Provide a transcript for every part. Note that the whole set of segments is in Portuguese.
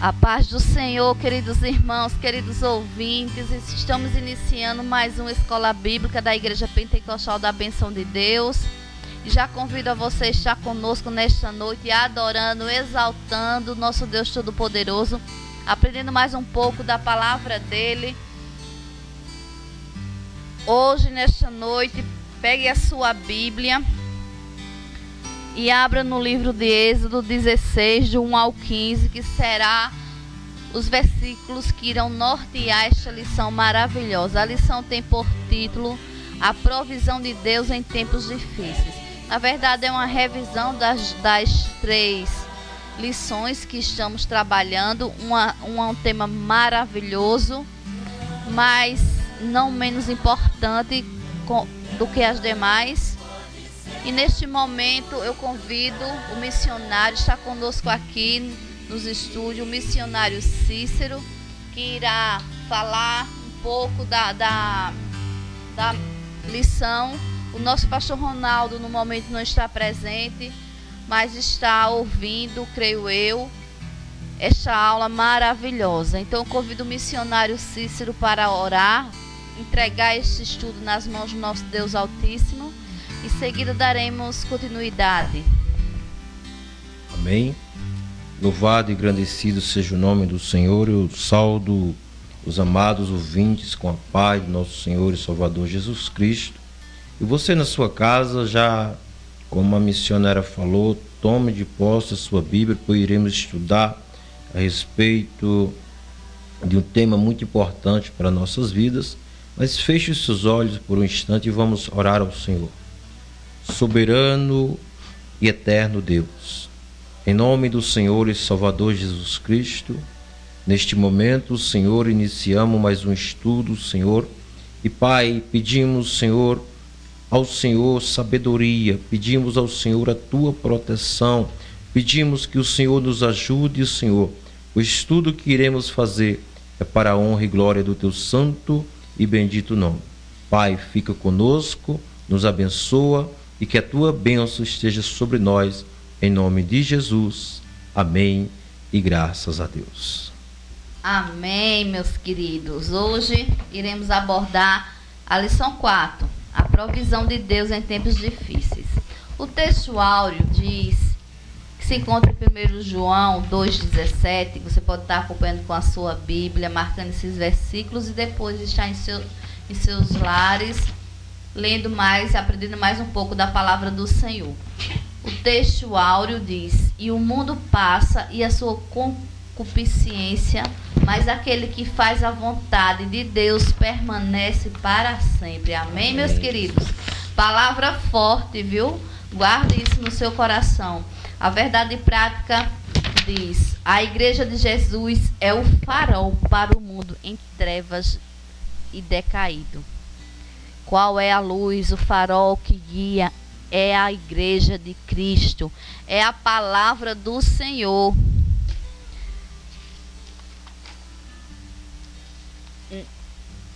A paz do Senhor, queridos irmãos, queridos ouvintes. Estamos iniciando mais uma escola bíblica da Igreja Pentecostal da Bênção de Deus. E já convido a você a estar conosco nesta noite, adorando, exaltando o nosso Deus Todo-Poderoso, aprendendo mais um pouco da palavra dele. Hoje, nesta noite, pegue a sua Bíblia e abra no livro de Êxodo 16, de 1 ao 15, que será os versículos que irão nortear esta lição maravilhosa. A lição tem por título A Provisão de Deus em Tempos Difíceis. Na verdade, é uma revisão das 3 lições que estamos trabalhando. Um tema maravilhoso, mas não menos importante do que as demais. E neste momento eu convido o missionário, está conosco aqui nos estúdios, o missionário Cícero, que irá falar um pouco da lição. O nosso pastor Ronaldo no momento não está presente, mas está ouvindo, creio eu, esta aula maravilhosa. Então eu convido o missionário Cícero para orar, entregar este estudo nas mãos do nosso Deus Altíssimo. Em seguida daremos continuidade. Amém. Louvado e engrandecido seja o nome do Senhor. Eu saúdo os amados ouvintes com a paz do nosso Senhor e Salvador Jesus Cristo. E você na sua casa, já como a missionária falou, tome de posse a sua Bíblia, pois iremos estudar a respeito de um tema muito importante para nossas vidas. Mas feche os seus olhos por um instante e vamos orar ao Senhor. Soberano e eterno Deus, em nome do Senhor e Salvador Jesus Cristo, neste momento, Senhor, iniciamos mais um estudo, Senhor, e Pai, pedimos, Senhor, ao Senhor sabedoria, pedimos ao Senhor a Tua proteção, pedimos que o Senhor nos ajude, Senhor. O estudo que iremos fazer é para a honra e glória do Teu santo e bendito nome. Pai, fica conosco, nos abençoa, e que a Tua bênção esteja sobre nós, em nome de Jesus. Amém e graças a Deus. Amém, meus queridos. Hoje iremos abordar a lição 4, a provisão de Deus em tempos difíceis. O texto áureo diz, que se encontra em 1 João 2,17, você pode estar acompanhando com a sua Bíblia, marcando esses versículos e depois estar em seus lares, lendo mais, aprendendo mais um pouco da palavra do Senhor. O texto áureo diz: e o mundo passa e a sua concupiscência, mas aquele que faz a vontade de Deus permanece para sempre. Amém, meus queridos? Palavra forte, viu? Guarde isso no seu coração. A verdade prática diz: a Igreja de Jesus é o farol para o mundo em trevas e decaído. Qual é a luz, o farol que guia? É a Igreja de Cristo. É a palavra do Senhor.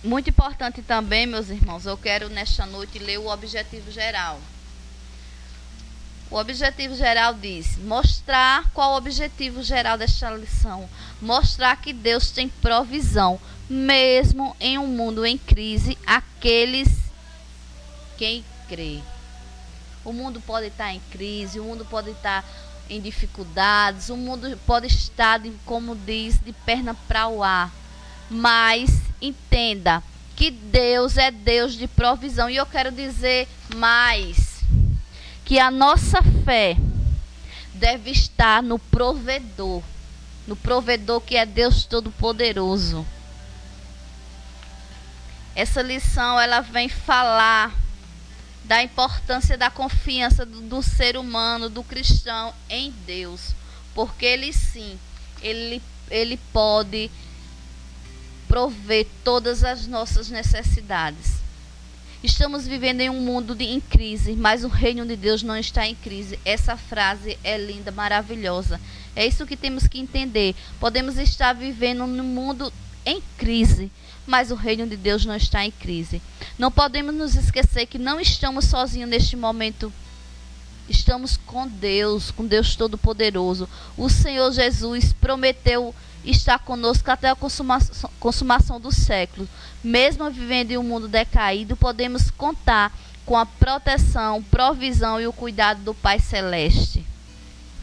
Muito importante também, meus irmãos, eu quero nesta noite ler o objetivo geral. O objetivo geral diz, mostrar qual o objetivo geral desta lição. Mostrar que Deus tem provisão, mesmo em um mundo em crise, aqueles quem crê. O mundo pode estar em crise, o mundo pode estar em dificuldades, o mundo pode estar, como diz, de perna para o ar. Mas entenda que Deus é Deus de provisão. E eu quero dizer mais, que a nossa fé deve estar no provedor que é Deus Todo-Poderoso. Essa lição ela vem falar da importância da confiança do ser humano, do cristão em Deus, porque Ele sim, Ele pode prover todas as nossas necessidades. Estamos vivendo em um mundo em crise, mas o reino de Deus não está em crise. Essa frase é linda, maravilhosa. É isso que temos que entender. Podemos estar vivendo num mundo em crise, mas o reino de Deus não está em crise. Não podemos nos esquecer que não estamos sozinhos neste momento. Estamos com Deus Todo-Poderoso. O Senhor Jesus prometeu está conosco até a consumação do século. Mesmo vivendo em um mundo decaído, podemos contar com a proteção, provisão e o cuidado do Pai Celeste.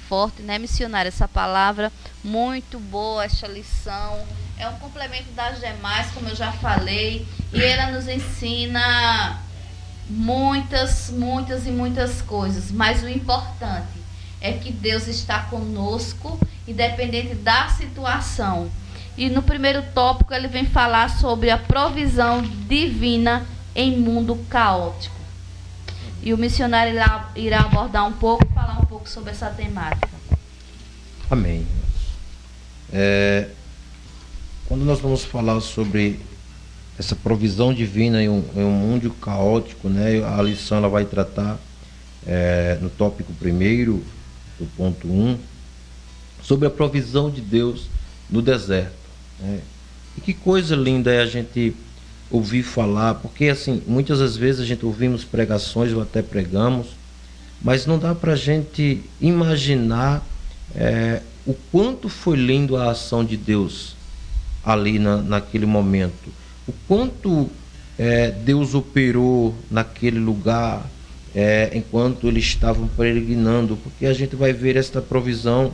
Forte, né, missionária? Essa palavra, muito boa, esta lição. É um complemento das demais, como eu já falei, e ela nos ensina muitas coisas, mas o importante é que Deus está conosco, independente da situação. E no primeiro tópico ele vem falar sobre a provisão divina em mundo caótico. E o missionário irá abordar um pouco, falar um pouco sobre essa temática. Amém. Quando nós vamos falar sobre essa provisão divina em um mundo caótico, né, a lição ela vai tratar no tópico primeiro, do ponto 1, sobre a provisão de Deus no deserto, né? E que coisa linda é a gente ouvir falar, porque assim, muitas das vezes a gente ouvimos pregações ou até pregamos, mas não dá para a gente imaginar o quanto foi lindo a ação de Deus ali naquele momento, o quanto Deus operou naquele lugar, enquanto eles estavam peregrinando, porque a gente vai ver esta provisão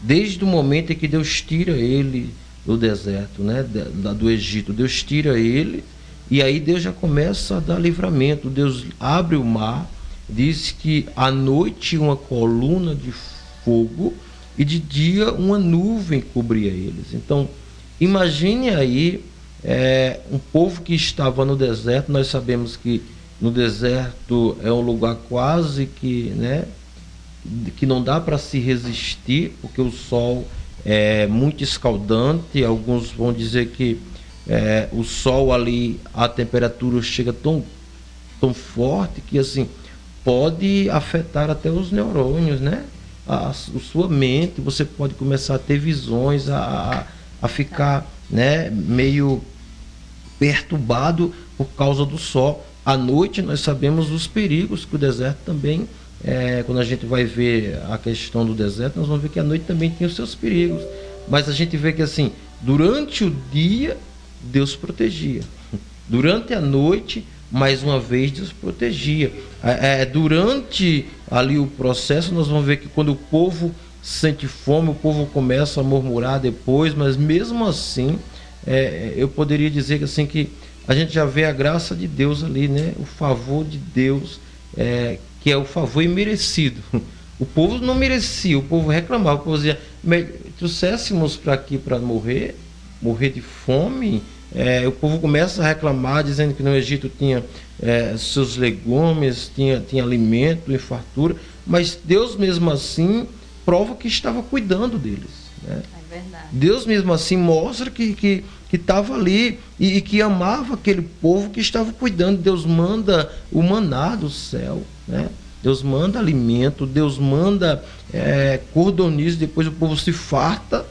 desde o momento em que Deus tira ele do deserto, né, do Egito. Deus tira ele e aí Deus já começa a dar livramento. Deus abre o mar, diz que à noite uma coluna de fogo e de dia uma nuvem cobria eles. Então imagine aí um povo que estava no deserto. Nós sabemos que no deserto é um lugar quase que, né, que não dá para se resistir, porque o sol é muito escaldante. Alguns vão dizer que o sol ali, a temperatura chega tão forte que assim pode afetar até os neurônios, né? A sua mente, você pode começar a ter visões, a ficar, né, meio perturbado por causa do sol. À noite nós sabemos os perigos que o deserto também, quando a gente vai ver a questão do deserto, nós vamos ver que à noite também tem os seus perigos. Mas a gente vê que assim, durante o dia Deus protegia, durante a noite mais uma vez Deus protegia. Durante ali o processo nós vamos ver que quando o povo sente fome, o povo começa a murmurar depois, mas mesmo assim eu poderia dizer que assim, que a gente já vê a graça de Deus ali, né? O favor de Deus, que é o favor imerecido. O povo não merecia, o povo reclamava, o povo dizia: trouxéssemos para aqui para morrer de fome. O povo começa a reclamar, dizendo que no Egito tinha seus legumes, tinha alimento em fartura, mas Deus mesmo assim prova que estava cuidando deles, né? É verdade. Deus mesmo assim mostra que estava ali e que amava aquele povo, que estava cuidando. Deus manda o maná do céu, né? Deus manda alimento, Deus manda cordonizo, depois o povo se farta.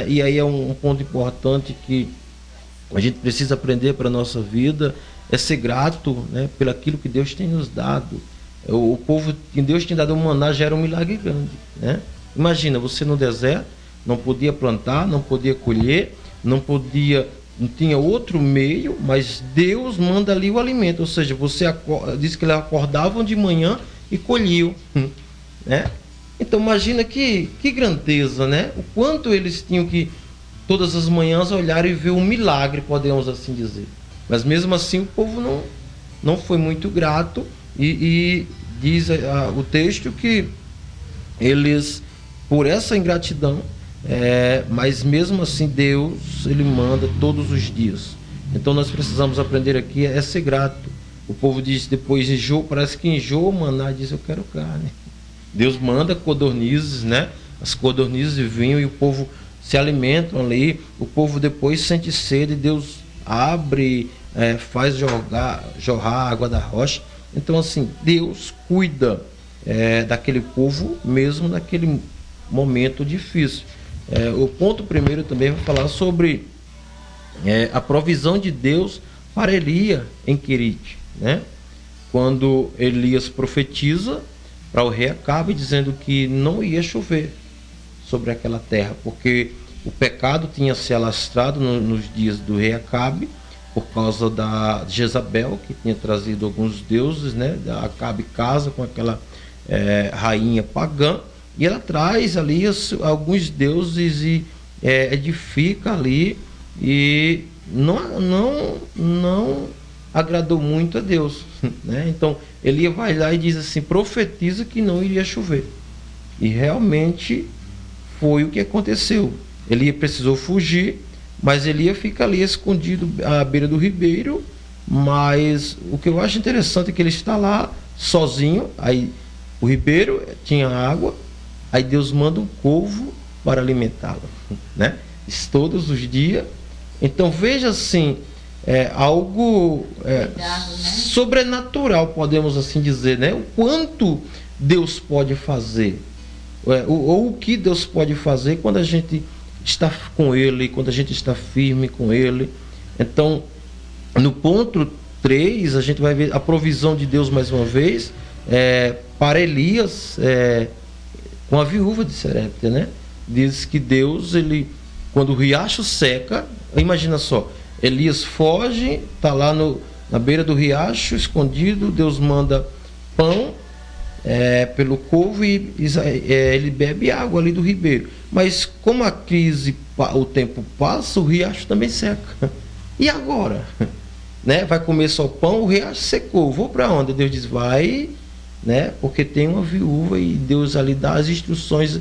E aí é um ponto importante que a gente precisa aprender para a nossa vida, é ser grato, né, pelo aquilo que Deus tem nos dado. O povo que Deus tem dado, o maná já era um milagre grande, né? Imagina, você no deserto, não podia plantar, não podia colher, não tinha outro meio, mas Deus manda ali o alimento. Ou seja, diz que eles acordavam de manhã e colhiam, né? Então imagina que grandeza, né? O quanto eles tinham que todas as manhãs olhar e ver um milagre, podemos assim dizer. Mas mesmo assim o povo não foi muito grato, e diz o texto que eles, por essa ingratidão, mas mesmo assim Deus, ele manda todos os dias. Então nós precisamos aprender aqui a ser grato. O povo diz depois, parece que enjoa o maná, diz: eu quero carne. Deus manda codornizes, né? As codornizes vinham e o povo se alimentam ali. O povo depois sente sede, Deus abre, faz jorrar água da rocha. Então assim, Deus cuida daquele povo mesmo naquele momento difícil. O ponto primeiro também vai falar sobre a provisão de Deus para Elias em Querite, né? Quando Elias profetiza para o rei Acabe, dizendo que não ia chover sobre aquela terra, porque o pecado tinha se alastrado nos dias do rei Acabe, por causa da Jezabel, que tinha trazido alguns deuses, né? Acabe casa com aquela rainha pagã, e ela traz ali alguns deuses e edifica ali, e não agradou muito a Deus, né? Então Elias vai lá e diz assim, profetiza que não iria chover, e realmente foi o que aconteceu. Elias precisou fugir, mas Elias fica ali escondido à beira do ribeiro. Mas o que eu acho interessante é que ele está lá sozinho. Aí o ribeiro tinha água, aí Deus manda um corvo para alimentá-lo, né? Isso todos os dias. Então veja assim, algo sobrenatural, podemos assim dizer, né? O quanto Deus pode fazer, ou o que Deus pode fazer quando a gente está com Ele, quando a gente está firme com Ele. Então, no ponto 3, a gente vai ver a provisão de Deus mais uma vez, para Elias, com a viúva de Serepta, né? Diz que Deus, quando o riacho seca, imagina só, Elias foge, está lá na beira do riacho, escondido, Deus manda pão pelo corvo e ele bebe água ali do ribeiro. Mas como a crise, o tempo passa, o riacho também seca. E agora? Né? Vai comer só pão, o riacho secou. Vou para onde? Deus diz, vai, né? Porque tem uma viúva e Deus ali dá as instruções.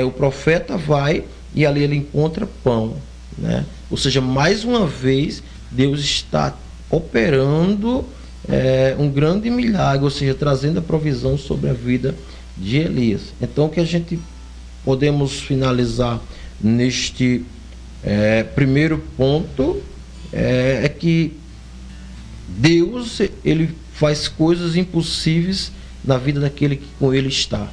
O profeta vai e ali ele encontra pão, né? Ou seja, mais uma vez, Deus está operando um grande milagre, ou seja, trazendo a provisão sobre a vida de Elias. Então, o que a gente podemos finalizar neste primeiro ponto é que Deus, ele faz coisas impossíveis na vida daquele que com ele está,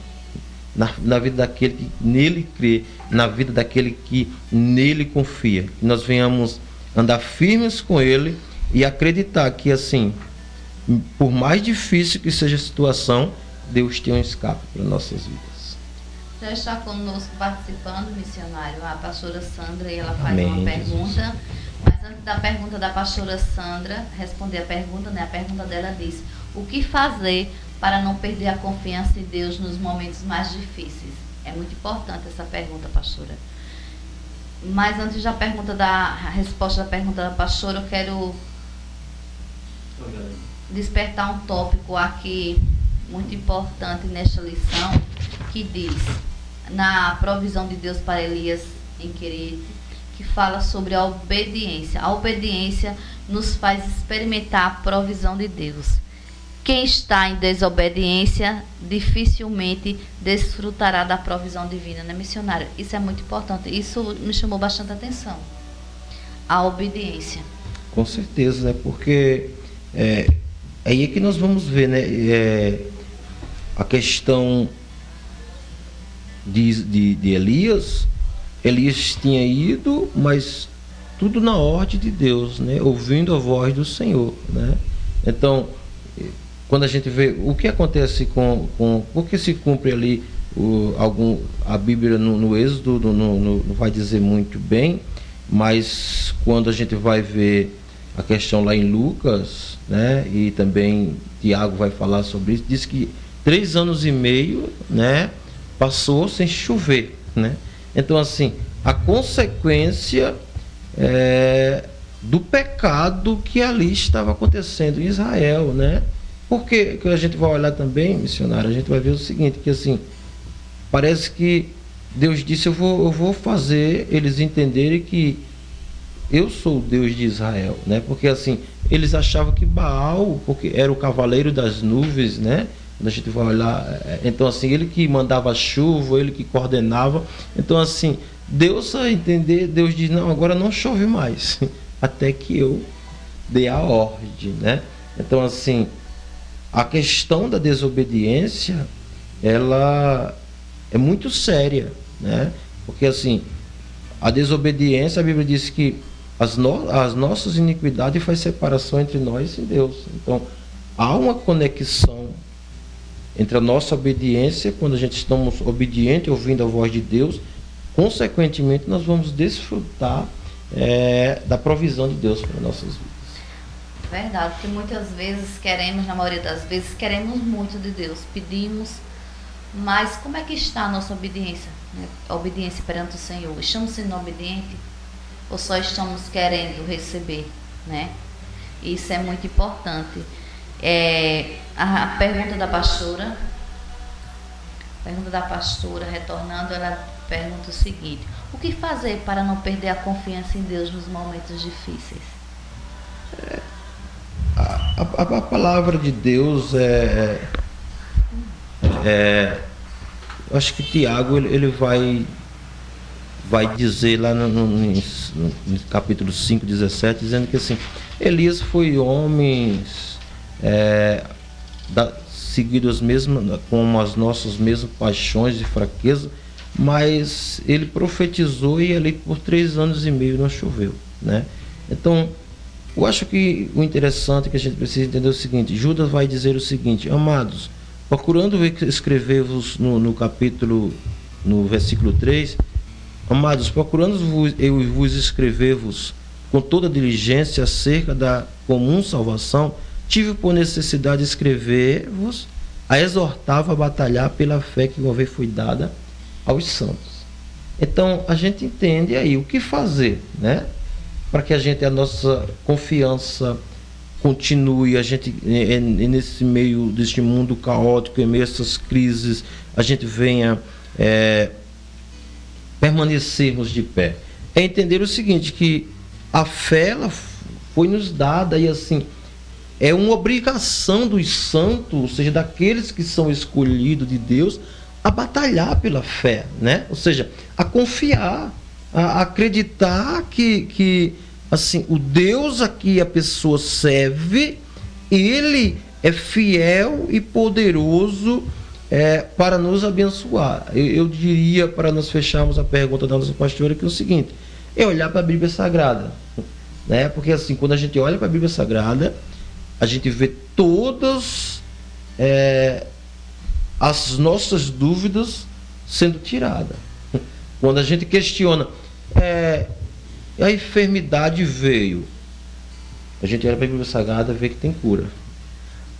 na vida daquele que nele crê, na vida daquele que nele confia. Que nós venhamos andar firmes com ele e acreditar que, assim, por mais difícil que seja a situação, Deus tem um escape para nossas vidas. Já está conosco participando, missionário, a pastora Sandra, e ela faz Amém, uma pergunta. Mas antes da pergunta da pastora Sandra responder a pergunta, né? A pergunta dela diz: o que fazer para não perder a confiança em Deus nos momentos mais difíceis? É muito importante essa pergunta, pastora. Mas antes da resposta da pergunta da pastora, eu quero despertar um tópico aqui muito importante nesta lição, que diz, na provisão de Deus para Elias em Querete, que fala sobre a obediência. A obediência nos faz experimentar a provisão de Deus. Quem está em desobediência dificilmente desfrutará da provisão divina, né, missionário? Isso é muito importante. Isso me chamou bastante atenção. A obediência. Com certeza, né? Porque aí é que nós vamos ver, né? A questão de Elias. Elias tinha ido, mas tudo na ordem de Deus, né? Ouvindo a voz do Senhor, né? Então, quando a gente vê o que acontece porque se cumpre ali a Bíblia no Êxodo não vai dizer muito bem, mas quando a gente vai ver a questão lá em Lucas, né, e também Tiago vai falar sobre isso, diz que 3 anos e meio, né, passou sem chover, né? Então, assim, a consequência do pecado que ali estava acontecendo em Israel, né? Porque que a gente vai olhar também, missionário, a gente vai ver o seguinte, que assim, parece que Deus disse, eu vou fazer eles entenderem que eu sou o Deus de Israel, né? Porque assim, eles achavam que Baal, porque era o cavaleiro das nuvens, né? Quando a gente vai olhar, então assim, ele que mandava a chuva, ele que coordenava. Então assim, Deus a entender, Deus diz, não, agora não chove mais, até que eu dê a ordem, né? Então assim, a questão da desobediência, ela é muito séria, né? Porque assim, a desobediência, a Bíblia diz que as nossas iniquidades faz separação entre nós e Deus. Então, há uma conexão entre a nossa obediência, quando a gente estamos obedientes, ouvindo a voz de Deus, consequentemente nós vamos desfrutar da provisão de Deus para nossas vidas. Verdade, porque muitas vezes queremos, na maioria das vezes, queremos muito de Deus, pedimos, mas como é que está a nossa obediência, né? A obediência perante o Senhor? Estamos sendo obedientes ou só estamos querendo receber, né? Isso é muito importante. A pergunta da pastora, retornando, ela pergunta o seguinte: o que fazer para não perder a confiança em Deus nos momentos difíceis? A palavra de Deus acho que Tiago ele vai dizer lá no capítulo 5, 17, dizendo que assim, Elias foi homem seguido com as nossas mesmas paixões e fraqueza, mas ele profetizou e ali por 3 anos e meio não choveu, né? Então, eu acho que o interessante que a gente precisa entender é o seguinte: Judas vai dizer o seguinte: amados, procurando escrever-vos no versículo 3, amados, procurando eu vos escrever-vos com toda diligência acerca da comum salvação, tive por necessidade de escrever-vos, a exortar-vos a batalhar pela fé que uma vez foi dada aos santos. Então, a gente entende aí o que fazer, né? Para que a nossa confiança continue, a gente nesse meio deste mundo caótico, em meio a essas crises, a gente venha permanecermos de pé. É entender o seguinte, que a fé ela foi nos dada e assim, é uma obrigação dos santos, ou seja, daqueles que são escolhidos de Deus, a batalhar pela fé, né? Ou seja, a confiar, a acreditar que assim, o Deus a que a pessoa serve, ele é fiel e poderoso para nos abençoar. Eu diria, para nós fecharmos a pergunta da nossa pastora, que é o seguinte: é olhar para a Bíblia Sagrada, né? Porque assim, quando a gente olha para a Bíblia Sagrada, a gente vê todas as nossas dúvidas sendo tiradas. Quando a gente questiona, a enfermidade veio, a gente olha para a Bíblia Sagrada e vê que tem cura.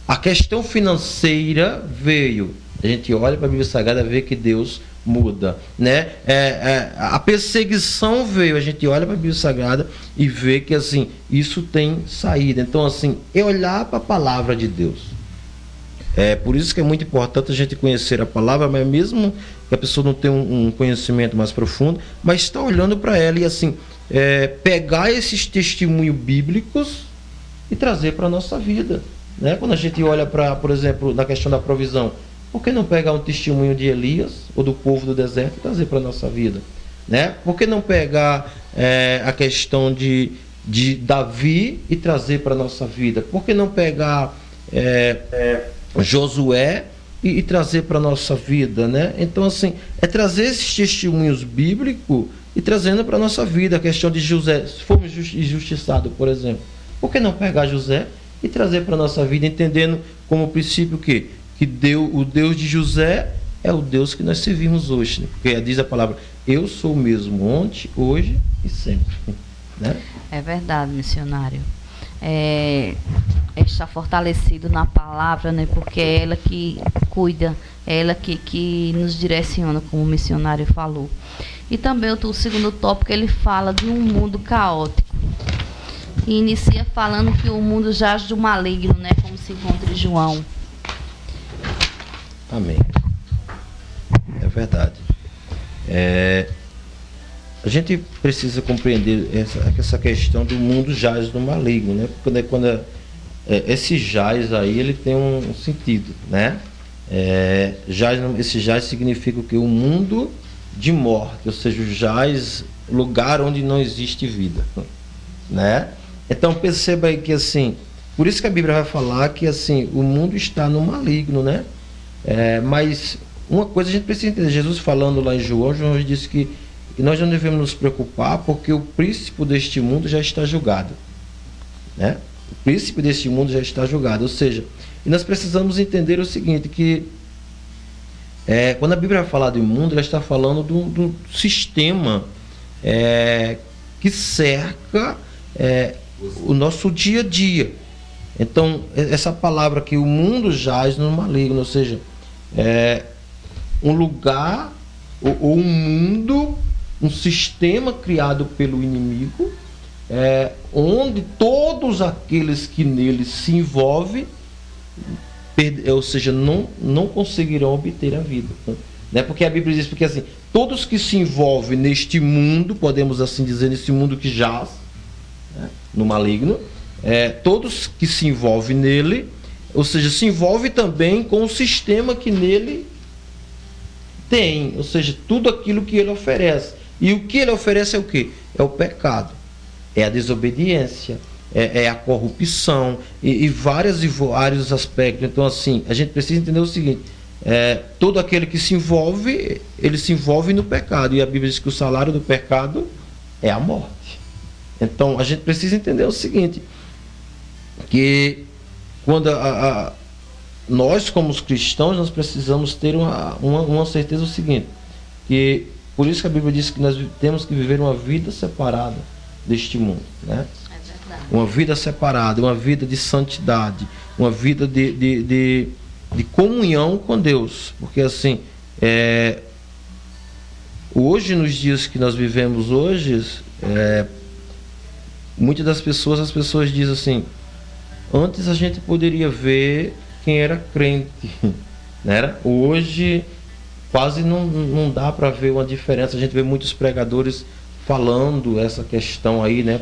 A questão financeira veio, a gente olha para a Bíblia Sagrada e vê que Deus muda, né? A perseguição veio, a gente olha para a Bíblia Sagrada e vê que assim, isso tem saída. Então assim, é olhar para a palavra de Deus. Por isso que é muito importante a gente conhecer a palavra, mas mesmo que a pessoa não tenha um conhecimento mais profundo, mas está olhando para ela e assim, pegar esses testemunhos bíblicos e trazer para a nossa vida, né? Quando a gente olha para, por exemplo, na questão da provisão, por que não pegar um testemunho de Elias ou do povo do deserto e trazer para a nossa vida, né? Por que não pegar a questão de Davi e trazer para a nossa vida? Por que não pegar Josué e trazer para a nossa vida, né? Então assim, trazer esses testemunhos bíblicos e trazendo para a nossa vida. A questão de José, se formos injustiçados, por exemplo, por que não pegar José e trazer para a nossa vida, entendendo como princípio que o Deus de José é o Deus que nós servimos hoje, né? Porque diz a palavra: eu sou o mesmo ontem, hoje e sempre, né? É verdade, missionário. Está fortalecido na palavra, né? Porque é ela que cuida, é ela que nos direciona, como o missionário falou. E também o segundo tópico, ele fala de um mundo caótico. E inicia falando que o mundo jaz do maligno, né? Como se encontra em João. Amém. É verdade. A gente precisa compreender essa questão do mundo jaz do maligno, né? Quando esse jaz aí, ele tem um sentido, né? Esse jaz significa o quê? Um mundo de morte, ou seja, o jaz, lugar onde não existe vida, né? Então perceba aí que assim, por isso que a Bíblia vai falar que assim, o mundo está no maligno, né? Mas uma coisa a gente precisa entender: Jesus falando lá em João disse que nós não devemos nos preocupar, porque o príncipe deste mundo já está julgado, né? O príncipe deste mundo já está julgado, ou seja, e nós precisamos entender o seguinte, que Quando a Bíblia fala do mundo, ela está falando do sistema que cerca o nosso dia a dia. Então, essa palavra que o mundo jaz no maligno, ou seja, um lugar ou um mundo, um sistema criado pelo inimigo, onde todos aqueles que nele se envolvem, ou seja, não conseguirão obter a vida, né? Porque a Bíblia diz, porque assim, todos que se envolvem neste mundo, podemos assim dizer, nesse mundo que jaz, né, no maligno, todos que se envolvem nele, ou seja, se envolve também com o sistema que nele tem, ou seja, tudo aquilo que ele oferece. E o que ele oferece é o quê? É o pecado, é a desobediência, é a corrupção e vários aspectos. Então, assim, a gente precisa entender o seguinte: todo aquele que se envolve, ele se envolve no pecado, e a Bíblia diz que o salário do pecado é a morte. Então, a gente precisa entender o seguinte, que quando nós, como os cristãos, nós precisamos ter uma certeza, o seguinte, que por isso que a Bíblia diz que nós temos que viver uma vida separada deste mundo, né? Uma vida separada, uma vida de santidade, uma vida de comunhão com Deus. Porque assim, hoje, nos dias que nós vivemos hoje, muitas das pessoas, as pessoas dizem assim: antes a gente poderia ver quem era crente, né? Hoje quase não dá para ver uma diferença. A gente vê muitos pregadores falando essa questão aí, né?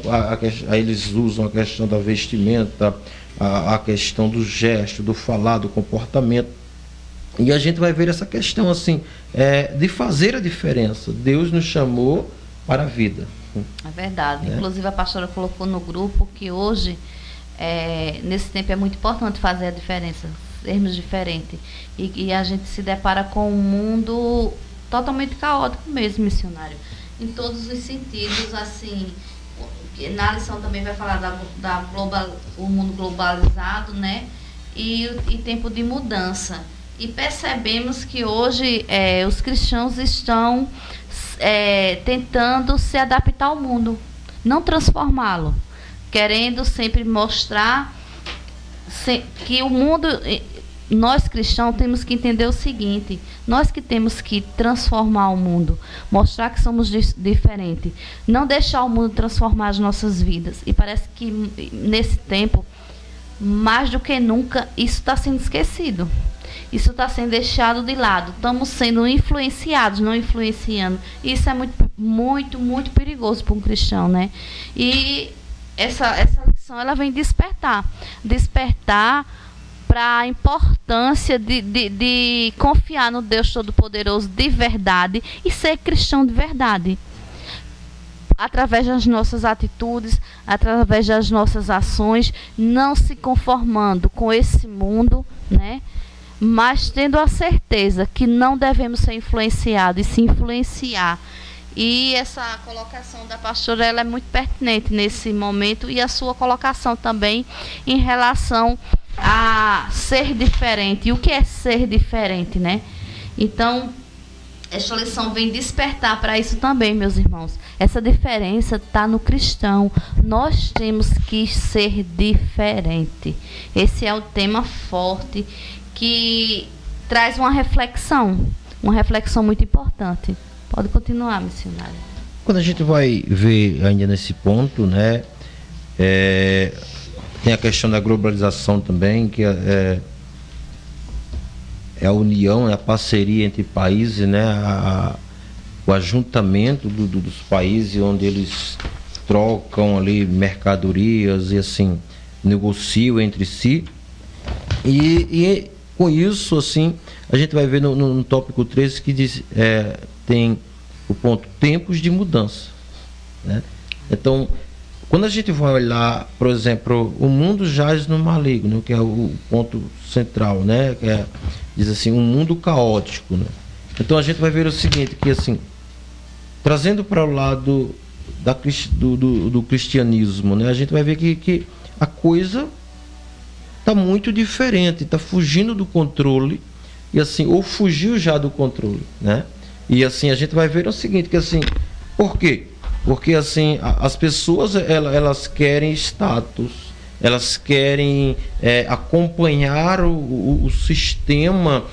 Aí eles usam a questão da vestimenta, a questão do gesto, do falar, do comportamento. E a gente vai ver essa questão assim, de fazer a diferença. Deus nos chamou para a vida. É verdade. Inclusive a pastora colocou no grupo que hoje, nesse tempo, é muito importante fazer a diferença, sermos diferentes. E a gente se depara com um mundo totalmente caótico mesmo, missionário. Em todos os sentidos, assim, na lição também vai falar o mundo globalizado, né? E tempo de mudança. E percebemos que hoje os cristãos estão tentando se adaptar ao mundo, não transformá-lo, querendo sempre mostrar que o mundo... Nós cristãos temos que entender o seguinte: nós que temos que transformar o mundo, mostrar que somos diferentes, não deixar o mundo transformar as nossas vidas. E parece que nesse tempo, mais do que nunca, isso está sendo esquecido, isso está sendo deixado de lado. Estamos sendo influenciados, não influenciando. Isso é muito perigoso para um cristão, né? E essa lição, ela vem despertar para a importância de confiar no Deus Todo-Poderoso de verdade e ser cristão de verdade. Através das nossas atitudes, através das nossas ações, não se conformando com esse mundo, né? Mas tendo a certeza que não devemos ser influenciados e se influenciar. E essa colocação da pastora, ela é muito pertinente nesse momento, e a sua colocação também em relação a ser diferente. E o que é ser diferente, né? Então, esta lição vem despertar para isso também, meus irmãos. Essa diferença está no cristão. Nós temos que ser diferente. Esse é o tema forte que traz uma reflexão muito importante. Pode continuar, missionário. Quando a gente vai ver ainda nesse ponto, né, tem a questão da globalização também, que é a união, a parceria entre países, né, o ajuntamento dos países, onde eles trocam ali mercadorias e assim negociam entre si. E com isso, assim, a gente vai ver no tópico 13 que diz, tem o ponto tempos de mudança, né? Então, quando a gente vai olhar, por exemplo, o mundo jaz no maligno, que é o ponto central, né? Que diz assim, um mundo caótico, né? Então a gente vai ver o seguinte, que assim, trazendo para o lado do cristianismo, né? A gente vai ver que a coisa está muito diferente, está fugindo do controle e assim, ou fugiu já do controle, né? E assim, a gente vai ver o seguinte, que assim, por quê? Porque assim, as pessoas, elas querem status, elas querem acompanhar o sistema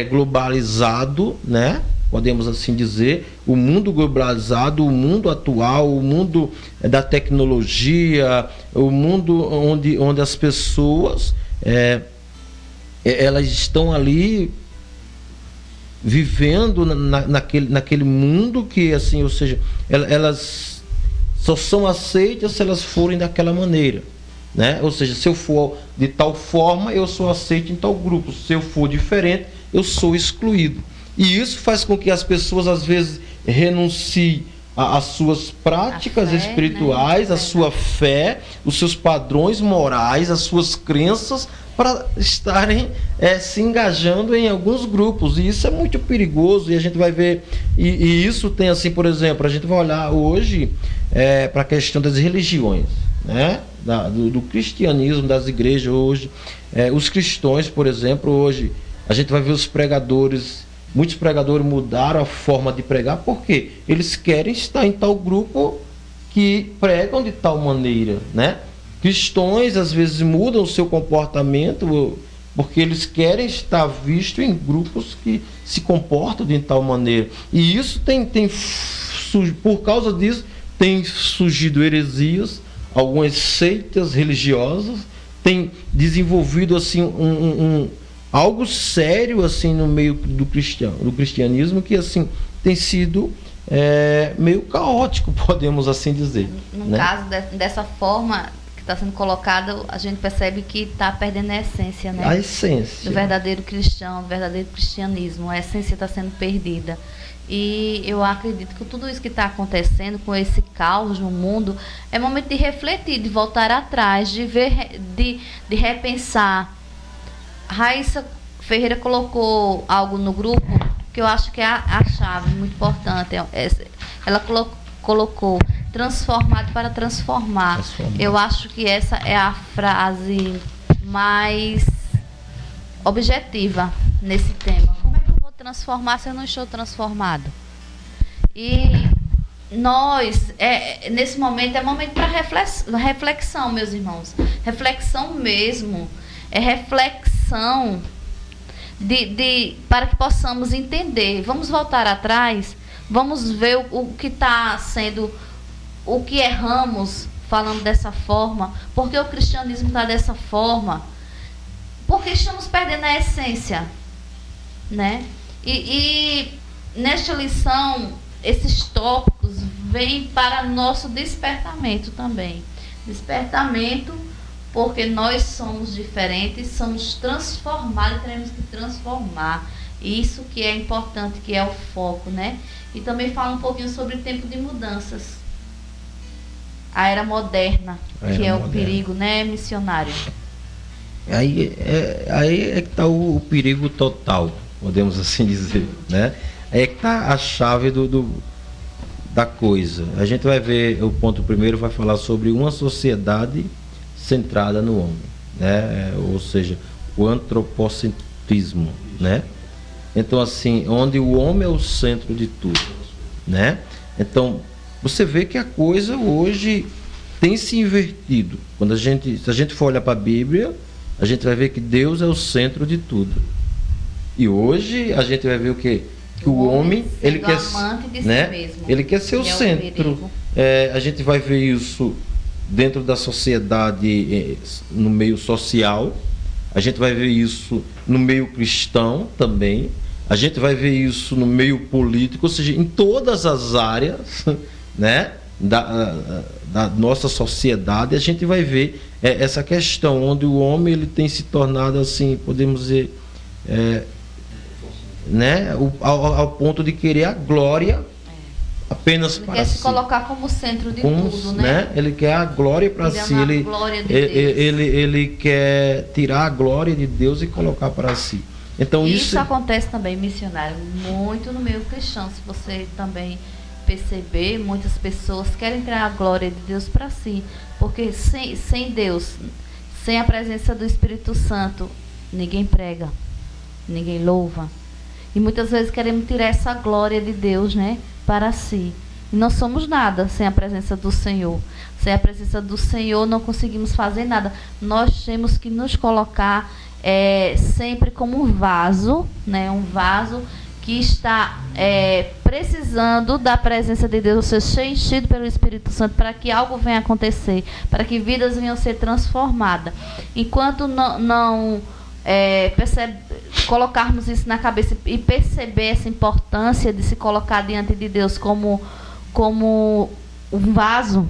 globalizado, né? Podemos assim dizer, o mundo globalizado, o mundo atual, o mundo da tecnologia, o mundo onde as pessoas elas estão ali vivendo naquele mundo que, assim, ou seja, elas só são aceitas se elas forem daquela maneira, né? Ou seja, se eu for de tal forma, eu sou aceito em tal grupo. Se eu for diferente, eu sou excluído. E isso faz com que as pessoas, às vezes, renunciem às suas práticas espirituais, né? A sua fé, os seus padrões morais, as suas crenças, para estarem se engajando em alguns grupos. E isso é muito perigoso, e a gente vai ver, e isso tem assim, por exemplo, a gente vai olhar hoje para a questão das religiões, né? Do cristianismo, das igrejas hoje, os cristãos, por exemplo, hoje a gente vai ver os pregadores, muitos pregadores mudaram a forma de pregar, porque eles querem estar em tal grupo que pregam de tal maneira, né? Cristãos às vezes mudam o seu comportamento porque eles querem estar vistos em grupos que se comportam de tal maneira. E isso por causa disso, tem surgido heresias, algumas seitas religiosas, tem desenvolvido assim algo sério assim no meio do cristianismo, que assim tem sido meio caótico, podemos assim dizer. No caso dessa forma está sendo colocado, a gente percebe que está perdendo a essência, né? A essência do verdadeiro cristão, do verdadeiro cristianismo. A essência está sendo perdida. E eu acredito que tudo isso que está acontecendo com esse caos no mundo é momento de refletir, de voltar atrás, de ver, de repensar. Raíssa Ferreira colocou algo no grupo que eu acho que é a chave muito importante. Ela colocou transformado para transformar. Eu acho que essa é a frase mais objetiva nesse tema. Como é que eu vou transformar se eu não estou transformado? E nós, nesse momento, é momento para reflexão, meus irmãos. Reflexão mesmo. É reflexão para que possamos entender. Vamos voltar atrás, vamos ver o que está sendo, o que erramos falando dessa forma, porque o cristianismo está dessa forma, porque estamos perdendo a essência, né? E nesta lição, esses tópicos vêm para nosso despertamento também. Despertamento, porque nós somos diferentes, somos transformados, teremos que transformar. Isso que é importante, que é o foco, né? E também fala um pouquinho sobre o tempo de mudanças. A era moderna, que é o perigo, né, missionário? Aí é que está o perigo total, podemos assim dizer, né? Aí é que está a chave da coisa. A gente vai ver, o ponto primeiro vai falar sobre uma sociedade centrada no homem, né? Ou seja, o antropocentrismo, né? Então, assim, onde o homem é o centro de tudo, né? Então, você vê que a coisa hoje tem se invertido. Se a gente for olhar para a Bíblia, a gente vai ver que Deus é o centro de tudo. E hoje a gente vai ver o quê? Que o homem, ele quer, né? Si mesmo. Ele quer ser o centro. A gente vai ver isso dentro da sociedade, no meio social. A gente vai ver isso no meio cristão também. A gente vai ver isso no meio político, ou seja, em todas as áreas, né, da nossa sociedade, a gente vai ver essa questão, onde o homem ele tem se tornado, assim, podemos dizer, né, ao ponto de querer a glória apenas ele para quer si. Se colocar como centro de tudo, né? Ele quer a glória para si, ele quer tirar a glória de Deus e colocar para si. Então isso acontece também, missionário, muito no meio cristão. Se você também perceber, muitas pessoas querem tirar a glória de Deus para si, porque sem Deus, sem a presença do Espírito Santo, ninguém prega. ninguém louva. E muitas vezes queremos tirar essa glória de Deus, né, para si. E não somos nada sem a presença do Senhor. Sem a presença do Senhor não conseguimos fazer nada. Nós temos que nos colocar sempre como um vaso, né, um vaso que está precisando da presença de Deus, ser enchido pelo Espírito Santo para que algo venha acontecer, para que vidas venham ser transformadas. Enquanto não colocarmos isso na cabeça e perceber essa importância de se colocar diante de Deus como um vaso,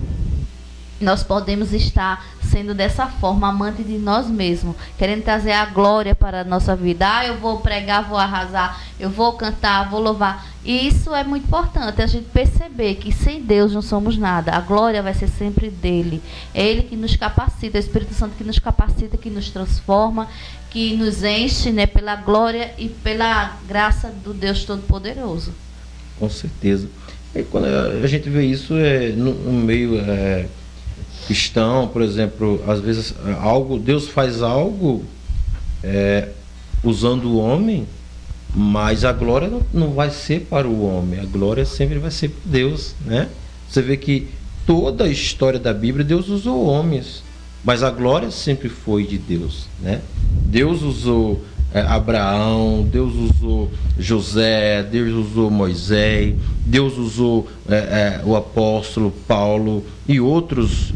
nós podemos estar sendo dessa forma amante de nós mesmos, querendo trazer a glória para a nossa vida. Eu vou pregar, vou arrasar, eu vou cantar, vou louvar. E isso é muito importante, a gente perceber que sem Deus não somos nada. A glória vai ser sempre dele. É ele que nos capacita, é o Espírito Santo que nos capacita, que nos transforma, que nos enche, né, pela glória e pela graça do Deus Todo-Poderoso. Com certeza. E quando a gente vê isso no meio cristão, por exemplo, às vezes Deus faz algo usando o homem, mas a glória não vai ser para o homem, a glória sempre vai ser para Deus, né? Você vê que toda a história da Bíblia, Deus usou homens, mas a glória sempre foi de Deus, né? Deus usou Abraão, Deus usou José, Deus usou Moisés, Deus usou o apóstolo Paulo e outros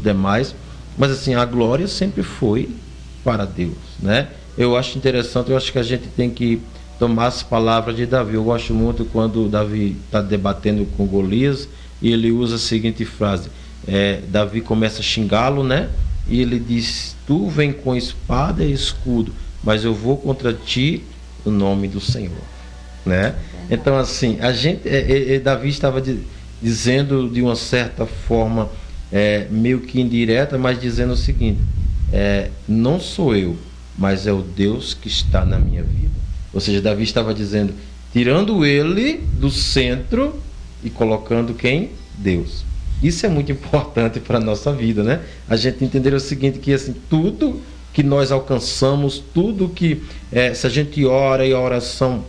demais, mas assim, a glória sempre foi para Deus, né? Eu acho interessante, eu acho que a gente tem que tomar as palavras de Davi. Eu gosto muito quando Davi está debatendo com Golias e ele usa a seguinte frase, Davi começa a xingá-lo, né? E ele diz: tu vem com espada e escudo, mas eu vou contra ti no nome do Senhor, né? Então assim, Davi estava dizendo de uma certa forma meio que indireta, mas dizendo o seguinte: não sou eu, mas é o Deus que está na minha vida. Ou seja, Davi estava dizendo, tirando ele do centro e colocando quem? Deus. Isso é muito importante para a nossa vida, né? A gente entender o seguinte, que assim, tudo que nós alcançamos, tudo que se a gente ora e a oração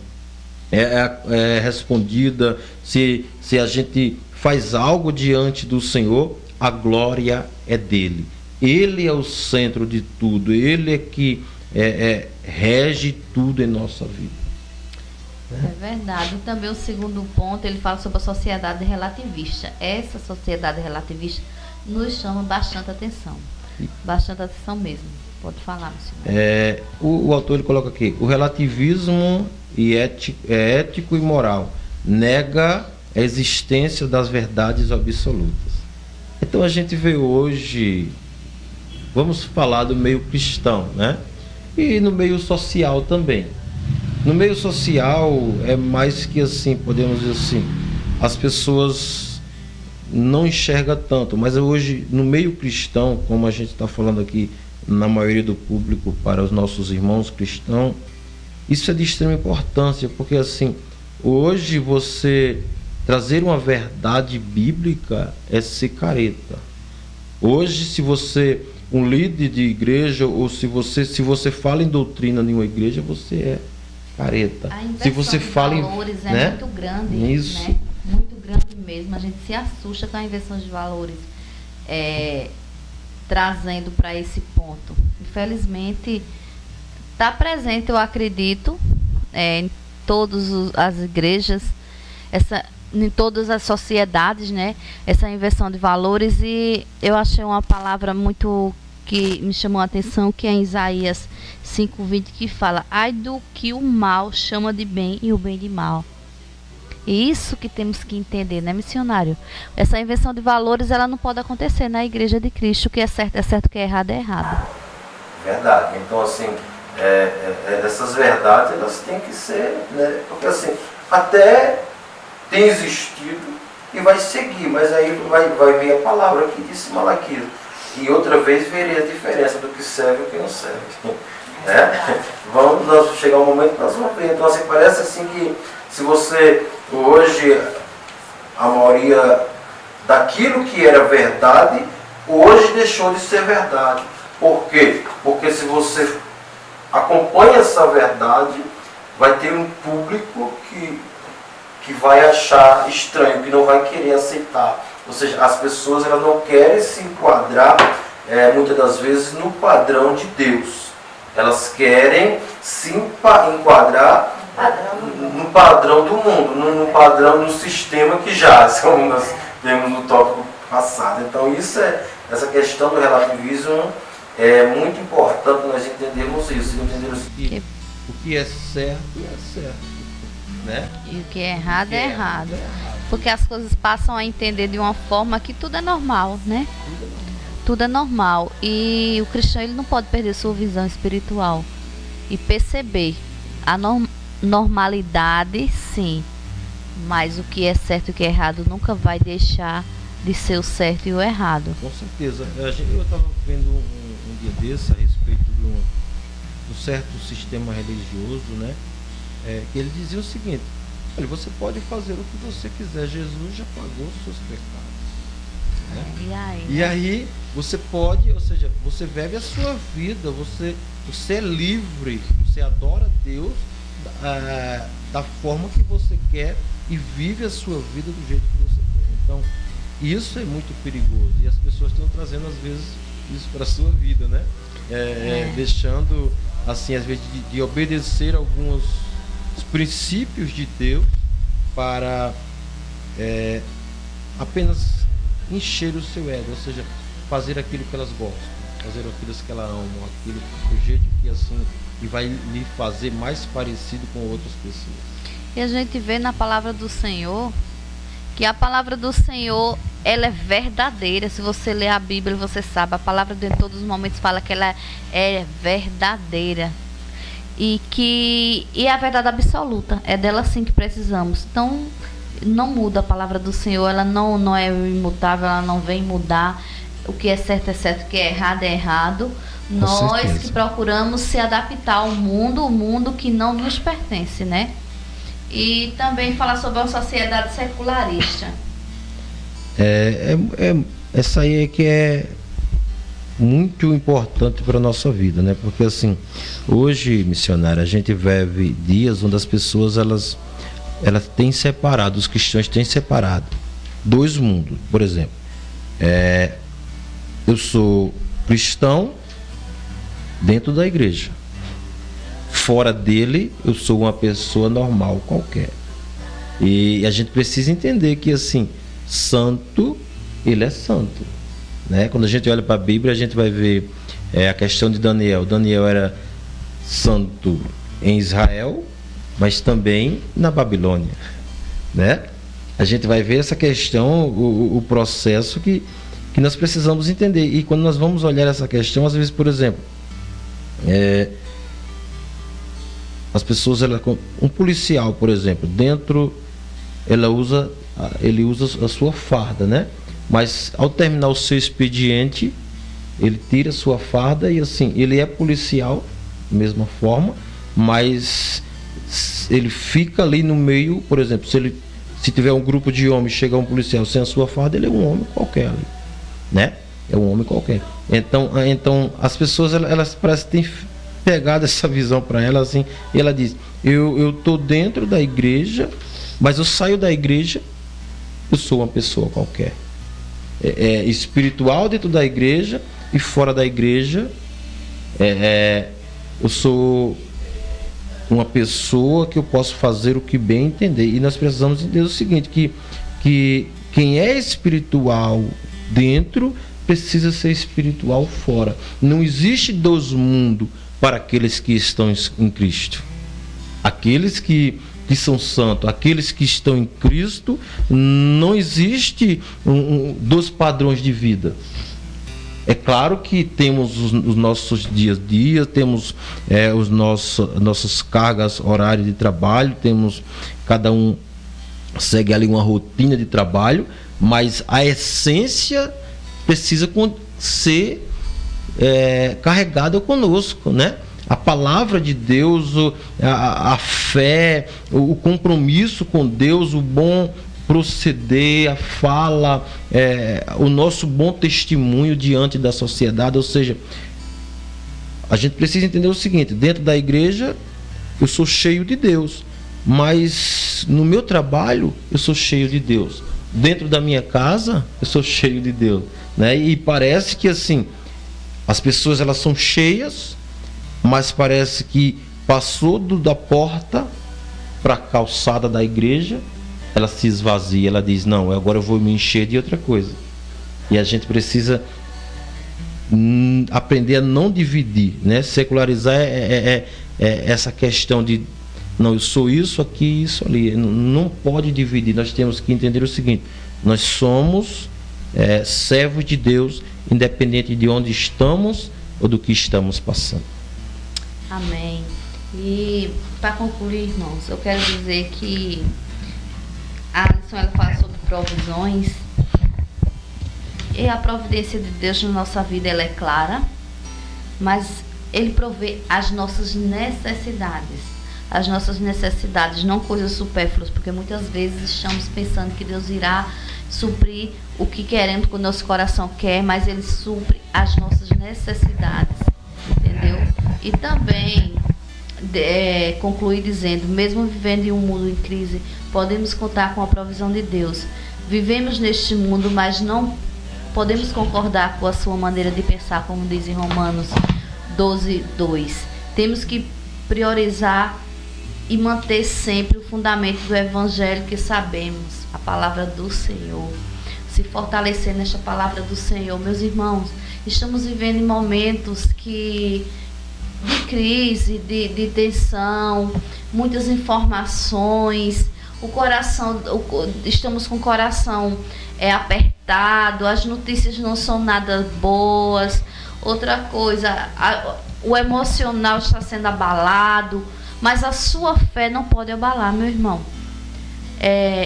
é respondida, se a gente faz algo diante do Senhor, a glória é dele. Ele é o centro de tudo, ele é que rege tudo em nossa vida. É verdade. E também o segundo ponto, ele fala sobre a sociedade relativista. Essa sociedade relativista nos chama bastante atenção. Bastante atenção mesmo. Pode falar, senhor. O autor ele coloca aqui: o relativismo ético e moral nega a existência das verdades absolutas. Então a gente vê hoje, vamos falar do meio cristão, né? E no meio social também. No meio social é mais que assim, podemos dizer assim, as pessoas não enxergam tanto, mas hoje no meio cristão, como a gente está falando aqui na maioria do público para os nossos irmãos cristãos, isso é de extrema importância, porque assim, hoje você trazer uma verdade bíblica é ser careta. Hoje, se você, um líder de igreja, ou se você fala em doutrina em uma igreja, você é careta. A inversão se você de fala valores né? é muito grande, isso. Né? Muito grande mesmo. A gente se assusta com a inversão de valores trazendo para esse ponto. Infelizmente, está presente, eu acredito, em todas as igrejas, em todas as sociedades, né? Essa inversão de valores. E eu achei uma palavra muito que me chamou a atenção, que é em Isaías 5:20, que fala: ai do que o mal chama de bem e o bem de mal. E isso que temos que entender, né, missionário? Essa inversão de valores, ela não pode acontecer na igreja de Cristo. O que é certo, o que é errado, é errado. Verdade. Então, assim, essas verdades, elas têm que ser, né? Porque, assim, até tem existido e vai seguir, mas aí vai vir a palavra que disse Malaquias. E outra vez verei a diferença do que serve e o que não serve. Né? Vamos chegar um momento que nós vamos ver. Então, assim, parece assim que se você, hoje, a maioria daquilo que era verdade, hoje deixou de ser verdade. Por quê? Porque se você acompanha essa verdade, vai ter um público que vai achar estranho, que não vai querer aceitar. Ou seja, as pessoas elas não querem se enquadrar, muitas das vezes, no padrão de Deus. Elas querem se enquadrar no padrão do mundo, no padrão do sistema que jaz, como nós vemos no tópico passado. Então, essa questão do relativismo é muito importante nós entendermos isso. Entendermos que o que é certo, né? E o que é errado é errado. Porque as coisas passam a entender de uma forma que tudo é normal, né? Tudo é normal. E o cristão ele não pode perder sua visão espiritual e perceber a normalidade, sim, mas o que é certo e o que é errado nunca vai deixar de ser o certo e o errado. Com certeza. Eu estava vendo um dia desse a respeito de um certo sistema religioso, né? Que ele dizia o seguinte: olha, você pode fazer o que você quiser, Jesus já pagou os seus pecados, né? E aí você pode, ou seja, você vive a sua vida, você é livre, você adora Deus da forma que você quer e vive a sua vida do jeito que você quer. Então, isso é muito perigoso e as pessoas estão trazendo às vezes isso para a sua vida, né? Deixando, assim, às vezes de obedecer alguns princípios de Deus para apenas encher o seu ego, ou seja, fazer aquilo que elas gostam, fazer aquilo que elas amam, aquilo do jeito que assim e vai lhe fazer mais parecido com outras pessoas. E a gente vê na palavra do Senhor que a palavra do Senhor ela é verdadeira. Se você ler a Bíblia, você sabe, a palavra de todos os momentos fala que ela é verdadeira e é a verdade absoluta. É dela sim que precisamos. Então não muda a palavra do Senhor, ela não é imutável, ela não vem mudar. O que é certo, o que é errado. Nós que procuramos se adaptar ao mundo, o mundo que não nos pertence, né? E também falar sobre a sociedade secularista. Essa aí é que é muito importante para a nossa vida, né? Porque assim, hoje, missionária, a gente vive dias onde as pessoas elas têm separado, os cristãos têm separado dois mundos. Por exemplo, eu sou cristão dentro da igreja. Fora dele, eu sou uma pessoa normal qualquer. E a gente precisa entender que, assim, santo, ele é santo, né? Quando a gente olha para a Bíblia, a gente vai ver a questão de Daniel. Daniel era santo em Israel, mas também na Babilônia, né? A gente vai ver essa questão, o processo que nós precisamos entender. E quando nós vamos olhar essa questão, às vezes, por exemplo, as pessoas, um policial, por exemplo, dentro ele usa a sua farda, né? Mas ao terminar o seu expediente, ele tira a sua farda e assim, ele é policial da mesma forma, mas ele fica ali no meio. Por exemplo, se tiver um grupo de homens, chega um policial sem a sua farda, ele é um homem qualquer ali, né? É um homem qualquer. Então as pessoas elas parecem que têm pegado essa visão para elas assim, e ela diz: eu tô dentro da igreja, mas eu saio da igreja, eu sou uma pessoa qualquer. Espiritual dentro da igreja e fora da igreja, eu sou uma pessoa que eu posso fazer o que bem entender. E nós precisamos entender o seguinte, que quem é espiritual dentro precisa ser espiritual fora. Não existe dois mundos para aqueles que estão em Cristo. Aqueles que são santos, aqueles que estão em Cristo, não existe dois padrões de vida. É claro que temos os nossos dias a dia, temos nossas cargas horárias de trabalho, temos, cada um segue ali uma rotina de trabalho, mas a essência precisa ser carregada conosco, né? A palavra de Deus, a fé, o compromisso com Deus, o bom proceder, a fala, o nosso bom testemunho diante da sociedade. Ou seja, a gente precisa entender o seguinte: dentro da igreja eu sou cheio de Deus, mas no meu trabalho eu sou cheio de Deus, dentro da minha casa eu sou cheio de Deus, né? E parece que assim, as pessoas elas são cheias, mas parece que passou da porta para a calçada da igreja, ela se esvazia, ela diz: não, agora eu vou me encher de outra coisa. E a gente precisa aprender a não dividir, né? Secularizar é essa questão de não, eu sou isso aqui, isso ali. Não pode dividir. Nós temos que entender o seguinte: nós somos servos de Deus, independente de onde estamos ou do que estamos passando. Amém. E para concluir, irmãos, eu quero dizer que a lição ela fala sobre provisões. E a providência de Deus na nossa vida ela é clara, mas Ele provê as nossas necessidades. As nossas necessidades, não coisas supérfluas, porque muitas vezes estamos pensando que Deus irá suprir o que queremos, que o nosso coração quer, mas Ele supre as nossas necessidades, entendeu? E também concluir dizendo: mesmo vivendo em um mundo em crise, podemos contar com a provisão de Deus. Vivemos neste mundo, mas não podemos concordar com a sua maneira de pensar, como diz em Romanos 12:2. Temos que priorizar e manter sempre o fundamento do Evangelho que sabemos, a palavra do Senhor. Se fortalecer nesta palavra do Senhor. Meus irmãos, estamos vivendo em momentos de crise, de tensão, muitas informações, estamos com o coração apertado, as notícias não são nada boas. Outra coisa, o emocional está sendo abalado, mas a sua fé não pode abalar, meu irmão.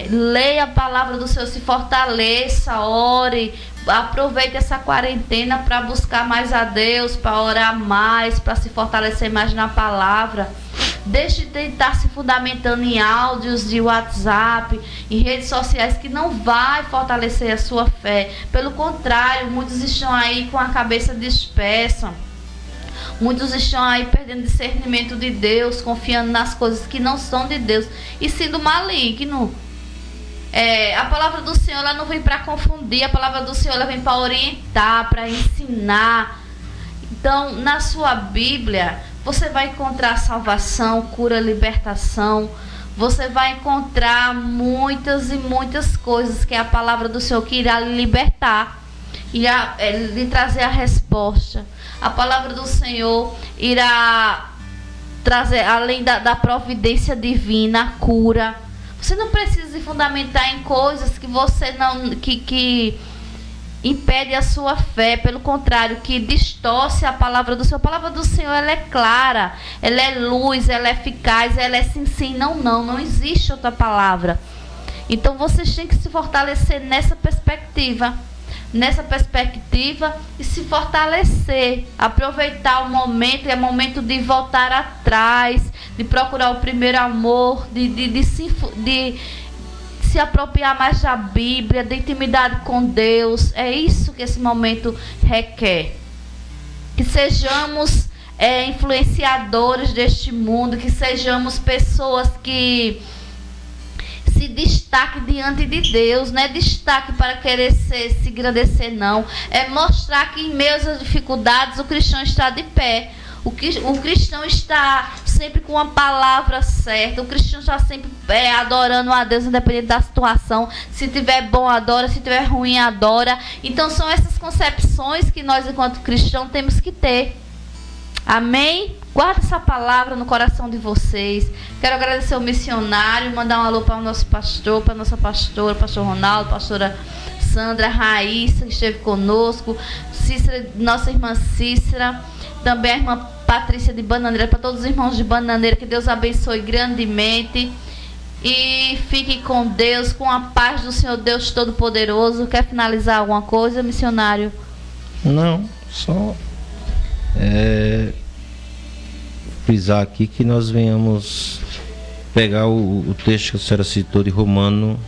Leia a palavra do Senhor, se fortaleça, ore, aproveite essa quarentena para buscar mais a Deus, para orar mais, para se fortalecer mais na palavra. Deixe de tentar se fundamentando em áudios de WhatsApp, em redes sociais, que não vai fortalecer a sua fé. Pelo contrário, muitos estão aí com a cabeça dispersa. Muitos estão aí perdendo discernimento de Deus, confiando nas coisas que não são de Deus e sendo maligno. A palavra do Senhor ela não vem para confundir, a palavra do Senhor ela vem para orientar, para ensinar. Então, na sua Bíblia, você vai encontrar salvação, cura, libertação. Você vai encontrar muitas e muitas coisas que é a palavra do Senhor que irá lhe libertar, irá lhe trazer a resposta. A palavra do Senhor irá trazer, além da providência divina, a cura. Você não precisa se fundamentar em coisas que você não que impede a sua fé, pelo contrário, que distorce a palavra do Senhor. A palavra do Senhor ela é clara, ela é luz, ela é eficaz, ela é sim, sim, não, não existe outra palavra. Então vocês têm que se fortalecer nessa perspectiva e se fortalecer, aproveitar o momento, é momento de voltar atrás, de procurar o primeiro amor, de se apropriar mais da Bíblia, da intimidade com Deus. É isso que esse momento requer. Que sejamos influenciadores deste mundo, que sejamos pessoas que se destaque diante de Deus, não é destaque para querer se engrandecer, não. É mostrar que em meio às dificuldades o cristão está de pé. O cristão está sempre com a palavra certa. O cristão está sempre adorando a Deus, independente da situação. Se tiver bom, adora. Se tiver ruim, adora. Então são essas concepções que nós, enquanto cristãos, temos que ter. Amém? Guarda essa palavra no coração de vocês. Quero agradecer ao missionário, mandar um alô para o nosso pastor, para a nossa pastora, pastor Ronaldo, pastora Sandra, Raíssa, que esteve conosco, Cícera, nossa irmã Cícera, também a irmã Patrícia de Bananeira, para todos os irmãos de Bananeira, que Deus abençoe grandemente. E fique com Deus, com a paz do Senhor Deus Todo-Poderoso. Quer finalizar alguma coisa, missionário? Não, só frisar aqui que nós venhamos pegar o texto que a senhora citou de Romano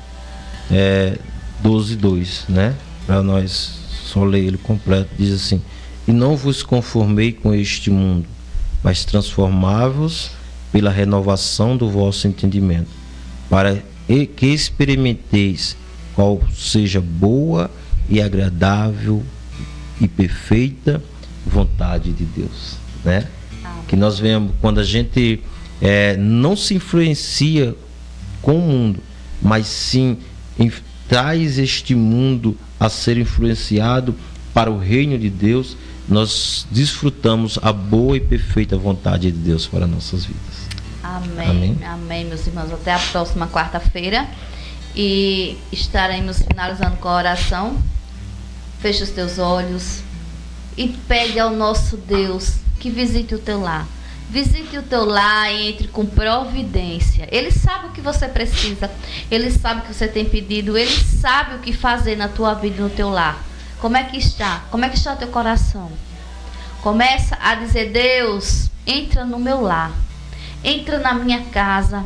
12:2, né? Para nós só ler ele completo. Diz assim: E não vos conformei com este mundo, mas transformai-vos pela renovação do vosso entendimento, para que experimenteis qual seja boa e agradável e perfeita vontade de Deus, né? Que nós vemos quando a gente não se influencia com o mundo, mas sim traz este mundo a ser influenciado para o reino de Deus, nós desfrutamos a boa e perfeita vontade de Deus para nossas vidas. Amém. Amém. Amém, meus irmãos. Até a próxima quarta-feira. E estaremos finalizando com a oração. Feche os teus olhos e pede ao nosso Deus que visite o teu lar. Visite o teu lar e entre com providência. Ele sabe o que você precisa. Ele sabe o que você tem pedido. Ele sabe o que fazer na tua vida e no teu lar. Como é que está? Como é que está o teu coração? Começa a dizer: Deus, entra no meu lar. Entra na minha casa.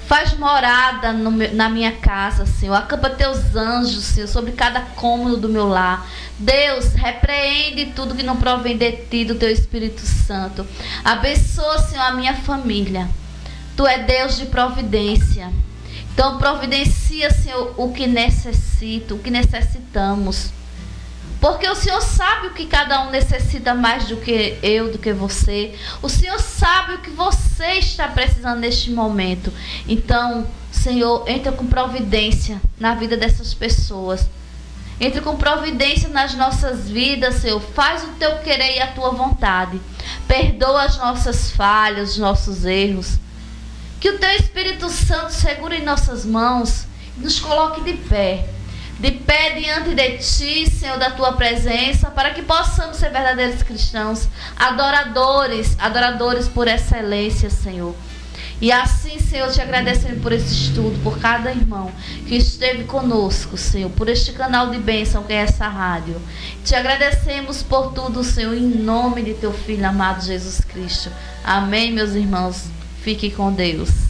Faz morada na minha casa, Senhor. Acampa teus anjos, Senhor, sobre cada cômodo do meu lar. Deus, repreende tudo que não provém de ti, do teu Espírito Santo. Abençoa, Senhor, a minha família. Tu é Deus de providência. Então providencia, Senhor, o que necessito, o que necessitamos. Porque o Senhor sabe o que cada um necessita mais do que eu, do que você. O Senhor sabe o que você está precisando neste momento. Então, Senhor, entra com providência na vida dessas pessoas. Entra com providência nas nossas vidas, Senhor. Faz o teu querer e a tua vontade. Perdoa as nossas falhas, os nossos erros. Que o teu Espírito Santo segure em nossas mãos e nos coloque de pé diante de ti, Senhor, da tua presença, para que possamos ser verdadeiros cristãos, adoradores por excelência, Senhor. E assim, Senhor, te agradecendo por esse estudo, por cada irmão que esteve conosco, Senhor, por este canal de bênção que é essa rádio. Te agradecemos por tudo, Senhor, em nome de teu Filho amado Jesus Cristo. Amém, meus irmãos. Fique com Deus.